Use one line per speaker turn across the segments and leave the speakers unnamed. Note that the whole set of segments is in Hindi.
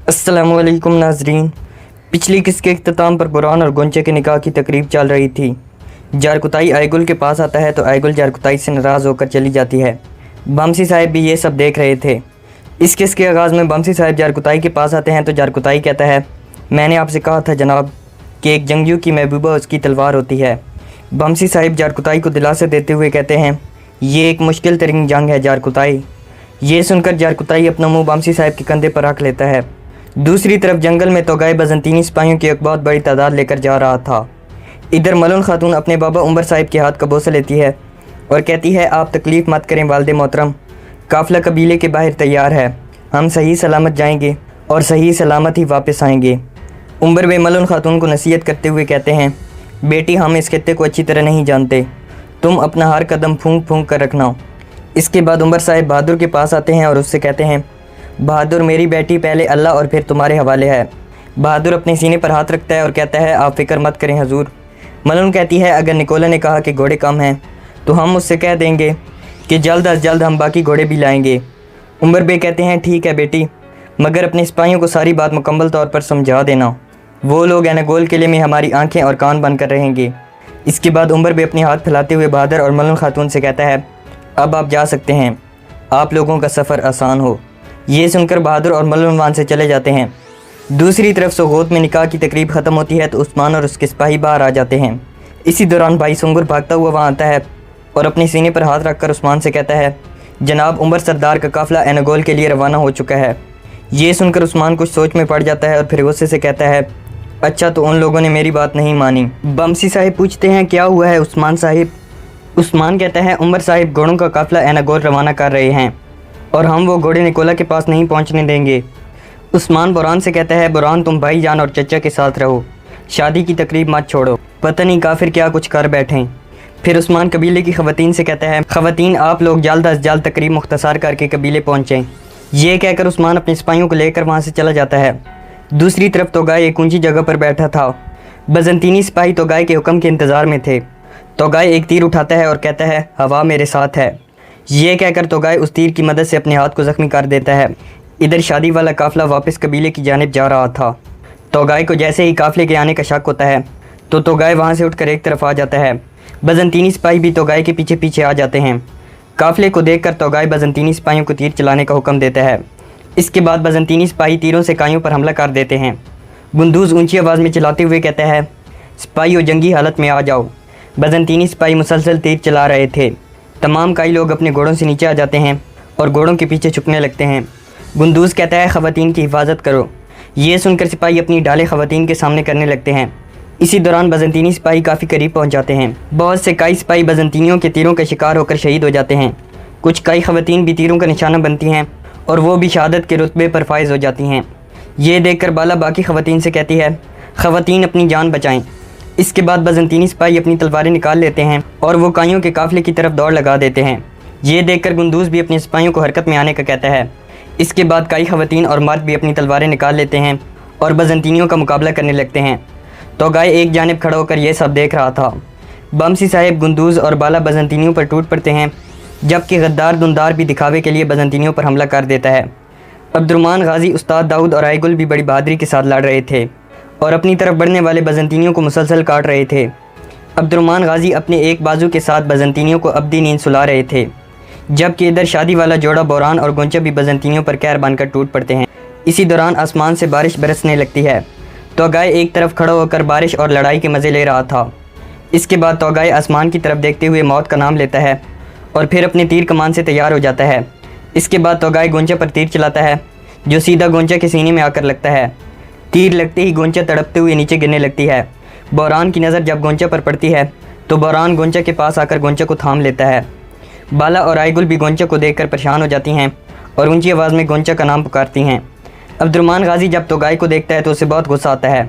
अस्सलामुअलैकुम नाजरीन। पिछली किस्त के इख्तिताम पर बुरहान और गोंचे के निकाह की तकरीब चल रही थी। जारकुताई आयगुल के पास आता है तो आयगुल जारकुताई से नाराज़ होकर चली जाती है। बमसी साहब भी ये सब देख रहे थे। इस किस्त के आगाज़ में बमसी साहब जारकुताई के पास आते हैं तो जारकुताई कहता है, मैंने आपसे कहा था जनाब कि एक जंगजू की महबूबा उसकी तलवार होती है। बमसी साहब जारकुताई को दिलासा देते हुए कहते हैं, ये एक मुश्किल तरीन जंग है जारकुताई। ये सुनकर जारकुताई अपना मुँह बमसी साहब के कंधे पर रख लेता है। दूसरी तरफ जंगल में तोगाई बजंतीनी सिपाहियों की एक बहुत बड़ी तादाद लेकर जा रहा था। इधर मलून खातून अपने बाबा उमर साहिब के हाथ का बोसा लेती है और कहती है, आप तकलीफ़ मत करें वालदे मोहतरम, काफ़िला कबीले के बाहर तैयार है, हम सही सलामत जाएंगे और सही सलामत ही वापस आएंगे। उमर वे मलून खातून को नसीहत करते हुए कहते हैं, बेटी हम इस खत्ते को अच्छी तरह नहीं जानते, तुम अपना हर कदम फूंक फूंक कर रखना। इसके बाद उमर साहिब बहादुर के पास आते हैं और उससे कहते हैं, बहादुर मेरी बेटी पहले अल्लाह और फिर तुम्हारे हवाले है। बहादुर अपने सीने पर हाथ रखता है और कहता है, आप फ़िक्र मत करें हजूर। मलून कहती है, अगर निकोला ने कहा कि घोड़े कम हैं तो हम उससे कह देंगे कि जल्द अज जल्द हम बाकी घोड़े भी लाएंगे। उमर बे कहते हैं, ठीक है बेटी, मगर अपने सिपाहियों को सारी बात मुकम्मल तौर पर समझा देना। वो लोग एनागोल किले में हमारी आँखें और कान बंद कर रहेंगे। इसके बाद उमर बे अपने हाथ फैलाते हुए बहादुर और मलून खातून से कहता है, अब आप जा सकते हैं, आप लोगों का सफ़र आसान हो। ये सुनकर बहादुर और मलून वहाँ से चले जाते हैं। दूसरी तरफ सोगोत में निकाह की तकरीब ख़त्म होती है तो उस्मान और उसके सिपाही बाहर आ जाते हैं। इसी दौरान भाई सुंगुर भागता हुआ वहाँ आता है और अपने सीने पर हाथ रखकर उस्मान से कहता है, जनाब उमर सरदार का काफ़िला एनागोल के लिए रवाना हो चुका है। ये सुनकर उस्मान कुछ सोच में पड़ जाता है और फिर गुस्से से कहता है, अच्छा तो उन लोगों ने मेरी बात नहीं मानी। बमसी साहिब पूछते हैं, क्या हुआ है उस्मान साहिब? उस्मान कहता है, उमर साहिब घोड़ों का काफ़िला एनागोल रवाना कर रहे हैं और हम वो घोड़े निकोला के पास नहीं पहुंचने देंगे। उस्मान बुरहान से कहता है, बुरहान तुम भाईजान और चचा के साथ रहो, शादी की तकरीब मत छोड़ो, पता नहीं काफिर क्या कुछ कर बैठें। फिर उस्मान कबीले की ख़वातीन से कहता है, ख़वातीन आप लोग जल्द अज जल्द तकरीब मुख्तसार करके कबीले पहुँचें। ये कहकर उस्मान अपने सिपाहियों को लेकर वहाँ से चला जाता है। दूसरी तरफ तोगाई एक ऊँची जगह पर बैठा था। बजंतीनी सिपाही तोगाई के हुक्म के इंतज़ार में थे। तोगाई एक तीर उठाता है और कहता है, हवा मेरे साथ है। ये कहकर तोगाई उस तीर की मदद से अपने हाथ को ज़ख्मी कर देता है। इधर शादी वाला काफ़िला वापस कबीले की जानिब जा रहा था। तोगाई को जैसे ही काफ़िले के आने का शक होता है तो तोगाई वहाँ से उठकर एक तरफ आ जाता है। बजंतीनी सिपाही भी तोगाई के पीछे पीछे आ जाते हैं। काफ़िले को देखकर तोगाई बजंतीनी सिपाहियों को तीर चलाने का हुक्म देता है। इसके बाद बजंतीनी सिपाही तीरों से कायों पर हमला कर देते हैं। गुंदूज़ ऊँची आवाज़ में चलाते हुए कहता है, सिपाहियों जंगी हालत में आ जाओ। बजंतीनी सिपाही मुसलसल तीर चला रहे थे। तमाम काई लोग अपने घोड़ों से नीचे आ जाते हैं और घोड़ों के पीछे छुपने लगते हैं। गुंदूज़ कहता है, ख़वातीन की हिफाजत करो। ये सुनकर सिपाही अपनी डाले ख़वातीन के सामने करने लगते हैं। इसी दौरान बजंतीनी सिपाही काफ़ी करीब पहुंच जाते हैं। बहुत से काई सिपाही बजंतीनियों के तीरों का शिकार होकर शहीद हो जाते हैं। कुछ काई ख़वातीन भी तीरों का निशाना बनती हैं और वो भी शहादत के रुतबे पर फाइज हो जाती हैं। ये देखकर बाला बाकी ख़वातीन से कहती है, ख़वातीन अपनी जान बचाएँ। इसके बाद बजंतीनी सिपाही अपनी तलवारें निकाल लेते हैं और वो काइयों के काफ़िले की तरफ दौड़ लगा देते हैं। ये देखकर गुंदूज़ भी अपने सिपाहियों को हरकत में आने का कहता है। इसके बाद कई ख़वातीन और मर्द भी अपनी तलवारें निकाल लेते हैं और बजंतीनियों का मुकाबला करने लगते हैं। तोगाई एक जानिब खड़ा होकर यह सब देख रहा था। बमसी साहिब, गुंदूज़ और बाला बजंतीनियों पर टूट पड़ते हैं, जबकि गद्दार दुंदार भी दिखावे के लिए बजंतीनियों पर हमला कर देता है। अब्दुर्रहमान गाजी, उस्ताद दाऊद और आयगुल भी बड़ी बहादुरी के साथ लड़ रहे थे और अपनी तरफ बढ़ने वाले बजंतीनियों को मुसलसल काट रहे थे। अब्दुर्रहमान गाजी अपने एक बाजू के साथ बजंतीनियों को अब्दी नींद सुला रहे थे, जबकि इधर शादी वाला जोड़ा बुरहान और गोंचा भी बजंतीनियों पर कहर बनकर टूट पड़ते हैं। इसी दौरान आसमान से बारिश बरसने लगती है। तोगाई एक तरफ खड़ा होकर बारिश और लड़ाई के मज़े ले रहा था। इसके बाद तोगाई आसमान की तरफ देखते हुए मौत का नाम लेता है और फिर अपने तीर कमान से तैयार हो जाता है। इसके बाद तोगाई गोंचा पर तीर चलाता है, जो सीधा गोंचा के सीने में आकर लगता है। तीर लगते ही गोंचा तड़पते हुए नीचे गिरने लगती है। बुरहान की नज़र जब गोंचा पर पड़ती है तो बुरहान गोंचा के पास आकर गोंचा को थाम लेता है। बाला और आयगुल भी गोंचा को देखकर परेशान हो जाती हैं और ऊंची आवाज़ में गोंचा का नाम पुकारती हैं। अब्दुर्रहमान गाजी जब तोगाई को देखता है तो उसे बहुत गुस्सा आता है।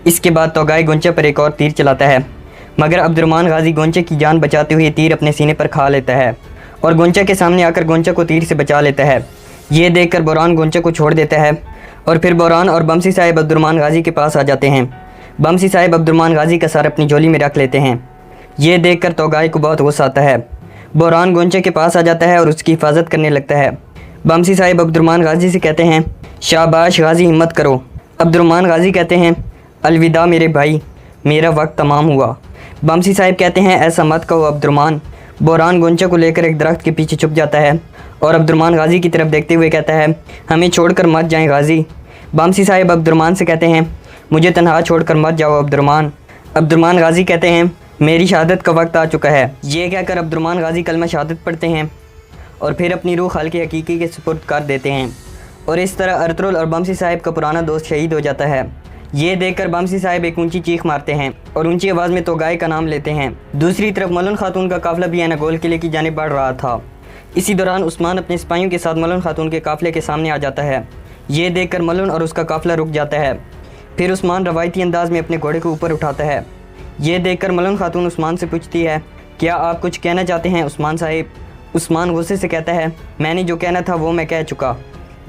इसके बाद तोगाई गोंचा पर एक और तीर चलाता है, मगर अब्दुर्रहमान गाजी गोंचा की जान बचाते हुए तीर अपने सीने पर खा लेता है और गोंचा के सामने आकर गोंचा को तीर से बचा लेता है। ये देखकर बुरहान गोंचा को छोड़ देता है और फिर बुरहान और बमसी साहिब अब्दुर्रहमान गाजी के पास आ जाते हैं। बमसी साहिब अब्दुर्रहमान गाजी का सर अपनी झोली में रख लेते हैं। ये देखकर तोगाई को बहुत गुस्सा आता है। बुरहान गोंचा के पास आ जाता है और उसकी हिफाजत करने लगता है। बमसी साहिब अब्दुर्रहमान गाजी से कहते हैं, शाबाश गाजी, हिम्मत करो। अब्दुर्रहमान गाजी कहते हैं, अलविदा मेरे भाई, मेरा वक्त तमाम हुआ। बमसी साहब कहते हैं, ऐसा मत कहो अब्दुर्रहमान। बोरान गोंचा को लेकर एक दरख्त के पीछे छुप जाता है और अब्दुर्रहमान गाजी की तरफ देखते हुए कहता है, हमें छोड़कर मत जाएं गाजी। बमसी साहब अब्दुर्रहमान से कहते हैं, मुझे तन्हा छोड़कर मत जाओ अब्दुर्रहमान। अब्दुर्रहमान गाजी कहते हैं, मेरी शहादत का वक्त आ चुका है। ये कहकर अब्दुर्रहमान गाजी कलमा शहादत पढ़ते हैं और फिर अपनी रूह खालिक हकीकी के सुपुर्द कर देते हैं। और इस तरह अरतुरुल और बमसी साहब का पुराना दोस्त शहीद हो जाता है। ये देखकर बमसी साहब एक ऊंची चीख मारते हैं और ऊंची आवाज़ में तोगाई का नाम लेते हैं। दूसरी तरफ मलन खातून का काफिला भी एनागोल किले की जानिब बढ़ रहा था। इसी दौरान उस्मान अपने सिपाहियों के साथ मलन खातून के काफिले के सामने आ जाता है। ये देखकर मलन और उसका काफिला रुक जाता है। फिर उस्मान रवायती अंदाज में अपने घोड़े को ऊपर उठाता है। ये देखकर मलन खातून उस्मान से पूछती है, क्या आप कुछ कहना चाहते हैं उस्मान साहिब? उस्मान गुस्से से कहता है, मैंने जो कहना था वो मैं कह चुका।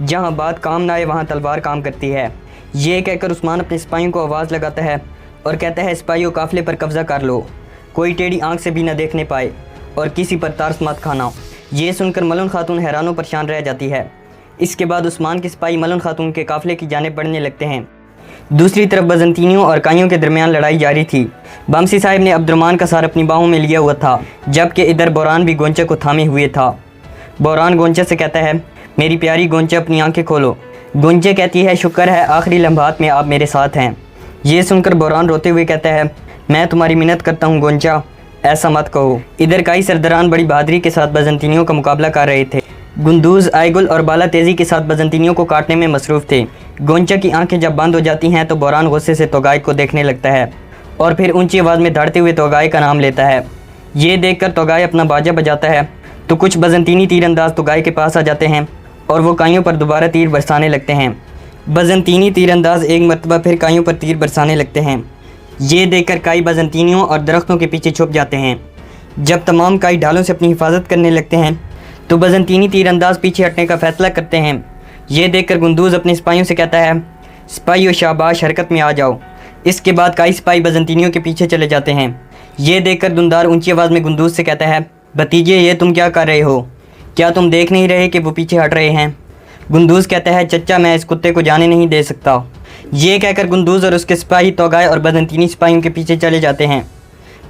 जहाँ बात काम ना आए वहाँ तलवार काम करती है। ये कहकर उस्मान अपने सिपाहियों को आवाज़ लगाता है और कहता है, सिपाहियों काफिले पर कब्जा कर लो, कोई टेढ़ी आंख से भी न देखने पाए और किसी पर तरस मत खाना। ये सुनकर मलन खातून हैरानों परेशान रह जाती है। इसके बाद उस्मान के सिपाही मलन खातून के काफिले की जानिब बढ़ने लगते हैं। दूसरी तरफ बजंतीनियों और काइयों के दरमियान लड़ाई जारी थी। बमसी साहब ने अब्दुर्रहमान का सार अपनी बाहों में लिया हुआ था, जबकि इधर बोरान भी गोंचा को थामे हुए था। बोरान गोंचा से कहता है, मेरी प्यारी गोंचा अपनी आंखें खोलो। गोंचा कहती है, शुक्र है आखिरी लम्हात में आप मेरे साथ हैं। ये सुनकर बोरान रोते हुए कहता है, मैं तुम्हारी मिन्नत करता हूँ गोंचा, ऐसा मत कहो। इधर कई सरदारान बड़ी बहादुरी के साथ बजंतीनियों का मुकाबला कर रहे थे। गुंदूज, आयगुल और बाला तेज़ी के साथ बजंतीनियों को काटने में मसरूफ़ थे। गोंचा की आंखें जब बंद हो जाती हैं तो बोरान गुस्से से तोगाई को देखने लगता है और फिर ऊंची आवाज़ में दौड़ते हुए तोगाई का नाम लेता है। ये देखकर तोगाई अपना बाजा बजाता है तो कुछ बजंतीनी तीरंदाज तोगाई के पास आ जाते हैं और वो काइयों पर दोबारा तीर बरसाने लगते हैं। बजंतीनी तीरंदाज एक मरतबा फिर काइयों पर तीर बरसाने लगते हैं। ये देखकर काई बजंतीनियों और दरख्तों के पीछे छुप जाते हैं। जब तमाम काई ढालों से अपनी हिफाजत करने लगते हैं तो बजंतीनी तीरंदाज पीछे हटने का फैसला करते हैं। ये देखकर गुंदूज अपने सिपाहियों से कहता है, सिपाहियों शाबाश, हरकत में आ जाओ। इसके बाद कई सिपाही बजंतीनियों के पीछे चले जाते हैं। ये देखकर दुंदार ऊंची आवाज़ में गुंदूज से कहता है, भतीजे ये तुम क्या कर रहे हो? क्या तुम देख नहीं रहे कि वो पीछे हट रहे हैं? गुंदूज कहता है, चच्चा मैं इस कुत्ते को जाने नहीं दे सकता। ये कहकर गुंदूज और उसके सिपाही तोगाई और बजंतीनी सिपाहियों के पीछे चले जाते हैं।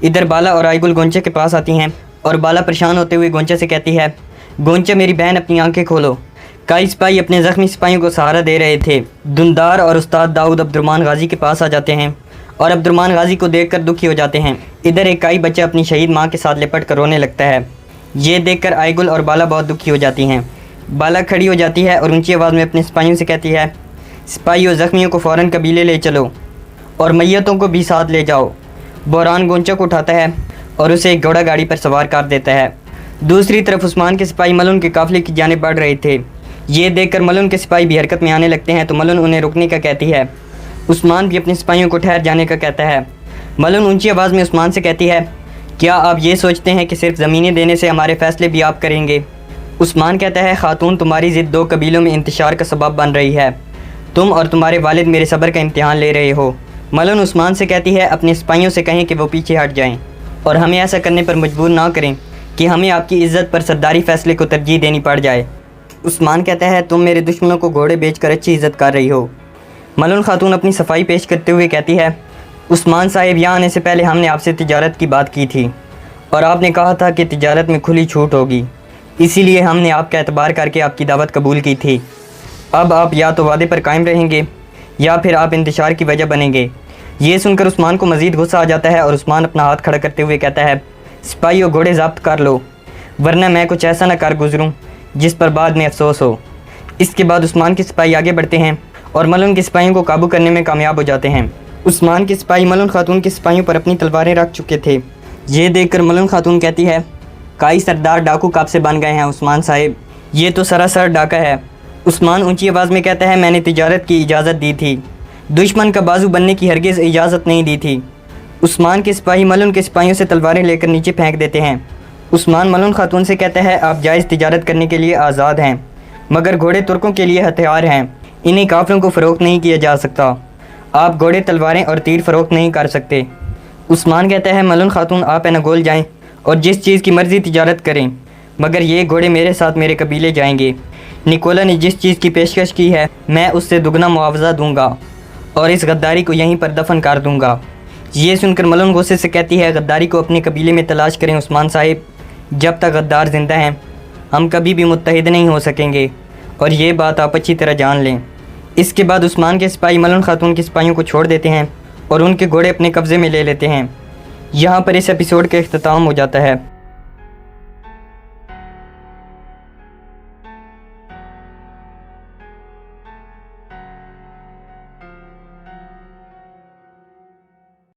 इधर बाला और आयगुल गोंचा के पास आती हैं और बाला परेशान होते हुए गोंचा से कहती है, गोंचा मेरी बहन अपनी आंखें खोलो। कई सिपाही अपने ज़ख्मी सिपाहियों को सहारा दे रहे थे। दुंदार और उस्ताद दाऊद अब्दुर्रहमान गाजी के पास आ जाते हैं और अब्दुर्रहमान गाजी को देखकर दुखी हो जाते हैं। इधर एक काई बच्चा अपनी शहीद माँ के साथ लिपट कर रोने लगता है। ये देखकर आयगुल और बाला बहुत दुखी हो जाती हैं। बाला खड़ी हो जाती है और ऊंची आवाज़ में अपने सिपाहियों से कहती है, सिपाहियों ज़ख्मियों को फ़ौरन कबीले ले चलो और मैयतों को भी साथ ले जाओ। बोरान गोंचा को उठाता है और उसे एक घोड़ा गाड़ी पर सवार कर देता है। दूसरी तरफ उस्मान के सिपाही मलन के काफिले की जानिब बढ़ रहे थे। ये देखकर मलन के सिपाही भी हरकत में आने लगते हैं तो मलन उन्हें रुकने का कहती है। उस्मान भी अपने सिपाहियों को ठहर जाने का कहता है। मलन ऊंची आवाज़ में उस्मान से कहती है, क्या आप ये सोचते हैं कि सिर्फ ज़मीनें देने से हमारे फ़ैसले भी आप करेंगे? उस्मान कहता है, खातून तुम्हारी ज़िद 2 कबीलों में इंतशार का सबब बन रही है। तुम और तुम्हारे वालिद मेरे सब्र का इम्तिहान ले रहे हो। मलन उस्मान से कहती है, अपने सिपाहियों से कहें कि वो पीछे हट जाएँ और हमें ऐसा करने पर मजबूर ना करें कि हमें आपकी इज़्ज़त पर सरदारी फ़ैसले को तरजीह देनी पड़ जाए। उस्मान कहता है, तुम मेरे दुश्मनों को घोड़े बेचकर अच्छी इज़्ज़त कर रही हो। मलन खातून अपनी सफाई पेश करते हुए कहती है, उस्मान साहिब यहाँ आने से पहले हमने आपसे तिजारत की बात की थी और आपने कहा था कि तिजारत में खुली छूट होगी, इसीलिए हमने आपका एतबार करके आपकी दावत कबूल की थी। अब आप या तो वादे पर कायम रहेंगे या फिर आप इंतशार की वजह बनेंगे। ये सुनकर उस्मान को मज़ीद गुस्सा आ जाता है और उस्मान अपना हाथ खड़ा करते हुए कहता है, सिपाहियों घोड़े ज़ब्त कर लो, वरना मैं कुछ ऐसा न कर गुजरूँ जिस पर बाद में अफसोस हो। इसके बाद उस्मान के सिपाही आगे बढ़ते हैं और मलन के सिपाहियों को काबू करने में कामयाब हो जाते हैं। उस्मान के सिपाही मलन खातून के सिपाहियों पर अपनी तलवारें रख चुके थे। ये देखकर मलन खातून कहती है, कई सरदार डाकू कब से बन गए हैं उस्मान साहिब, ये तो सरासर डाका है। उस्मान ऊंची आवाज़ में कहता है, मैंने तिजारत की इजाज़त दी थी, दुश्मन का बाजू बनने की हरगिज़ इजाज़त नहीं दी थी। उस्मान के सिपाही मलन के सिपाहियों से तलवारें लेकर नीचे फेंक देते हैं। उस्मान मलन खातून से कहता है, आप जायज़ तिजारत करने के लिए आज़ाद हैं, मगर घोड़े तुर्कों के लिए हथियार हैं, इन्हें काफिरों को फ़रोख्त नहीं किया जा सकता। आप घोड़े, तलवारें और तीर फ़रोख्त नहीं कर सकते। उस्मान कहता है, मलन खातून आप एनागोल जाएँ और जिस चीज़ की मर्ज़ी तिजारत करें, मगर ये घोड़े मेरे साथ मेरे कबीले जाएंगे। निकोला ने जिस चीज़ की पेशकश की है मैं उससे दुगना मुआवजा दूंगा और इस गद्दारी को यहीं पर दफन कर दूंगा। ये सुनकर मलन गुस्से से कहती है, गद्दारी को अपने कबीले में तलाश करें उस्मान साहिब, जब तक गद्दार जिंदा हैं हम कभी भी मुत्तहिद नहीं हो सकेंगे और ये बात आप अच्छी तरह जान लें। इसके बाद उस्मान के सिपाही मलन खातून के सिपाहियों को छोड़ देते हैं और उनके घोड़े अपने कब्ज़े में ले लेते हैं। यहाँ पर इस एपिसोड का इख्तिताम हो जाता है।